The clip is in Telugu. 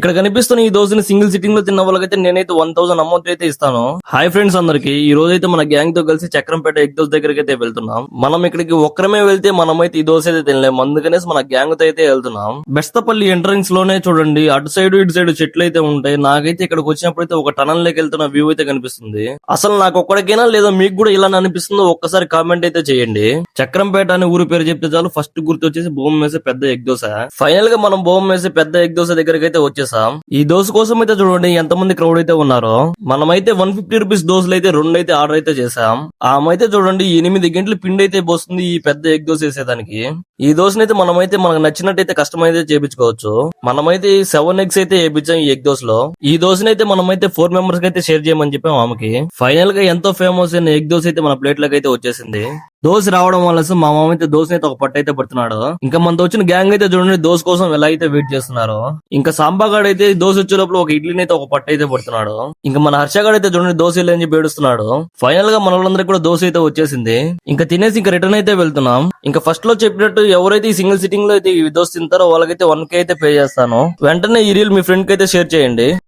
ఇక్కడ కనిపిస్తున్న ఈ దోశని సింగిల్ సిట్టింగ్ లో తిన్న వాళ్ళకైతే నేనైతే 1000 అమౌంట్ అయితే ఇస్తాను. హాయ్ ఫ్రెండ్స్ అందరికి, ఈ రోజు అయితే మన గ్యాంగ్ తో కలిసి చక్రంపేట ఎగ్ దోశ దగ్గరికి అయితే వెళ్తున్నాం. మనం ఇక్కడికి ఒక్కరమే వెళ్తే మనమైతే ఈ దోశ అయితే తినలేం, అందుకనేసి మన గ్యాంగ్ తో అయితే వెళ్తున్నాం. బెస్తపల్లి ఎంట్రన్స్ లోనే చూడండి, అటు సైడ్ ఇటు సైడ్ చెట్లు అయితే ఉంటాయి. నాకైతే ఇక్కడికి వచ్చినప్పుడు అయితే ఒక టనల్ లోకి వెళ్తున్న వ్యూ అయితే కనిపిస్తుంది. అసలు నాకు ఒక్కడికైనా లేదా మీకు కూడా ఇలా అనిపిస్తుందో ఒక్కసారి కామెంట్ అయితే చేయండి. చక్రంపేట అనే ఊరు పేరు చెప్తే చాలు ఫస్ట్ గుర్తు వచ్చేసి బోమ్ వేసే పెద్ద ఎగ్ దోశ. ఫైనల్ గా మనం బోమ్ వేసే పెద్ద ఎగ్ దోశ దగ్గరికి అయితే వచ్చేసాం. ఈ దోశ కోసం అయితే చూడండి ఎంత మంది క్రౌడ్ అయితే ఉన్నారో. మనమైతే 150 రూపీస్ దోశలు అయితే 2 అయితే ఆర్డర్ అయితే చేసాం. ఆమె అయితే చూడండి 8 గంటలు పిండి అయితే పోస్తుంది ఈ పెద్ద ఎగ్ దోశ వేసేదానికి. ఈ దోశనైతే మనమైతే మనకు నచ్చినట్టయితే కస్టమైజ్ అయితే చేపించుకోవచ్చు. మనమైతే 7 ఎగ్స్ అయితే వేయించాం ఈ ఎగ్ దోశలో. ఈ దోశనైతే మనమైతే 4 మెంబర్స్ కి అయితే షేర్ చేయమని చెప్పాం ఆమెకి. ఫైనల్ గా ఎంతో ఫేమస్ అయిన ఎగ్ దోశ అయితే మన ప్లేట్ లోకి అయితే వచ్చేసింది. దోశ రావడం వల్ల మా మామ అయితే దోశ అయితే ఒక పట్టు అయితే పడుతున్నాడు. ఇంకా మనతో వచ్చిన గ్యాంగ్ అయితే చూడండి దోశ కోసం ఎలా అయితే వెయిట్ చేస్తున్నారు. ఇంకా సాంబాగాడు అయితే దోశ వచ్చే లోపల ఒక ఇడ్లీని అయితే ఒక పట్టు అయితే పడుతున్నాడు. ఇంకా మన హర్షగాడు అయితే చూడండి దోశ లేని ఏడుస్తున్నాడు. ఫైనల్ గా మన వాళ్ళందరికీ కూడా దోశ అయితే వచ్చేసింది. ఇంకా తినేసి ఇంకా రిటర్న్ అయితే వెళ్తున్నాం. ఇంకా ఫస్ట్ లో చెప్పినట్టు ఎవరైతే ఈ సింగిల్ సిట్టింగ్ లో అయితే ఈ దోశ తింటారో వాళ్ళకైతే 1K అయితే పే చేస్తాను. వెంటనే ఈ రీల్ మీ ఫ్రెండ్ కి అయితే షేర్ చేయండి.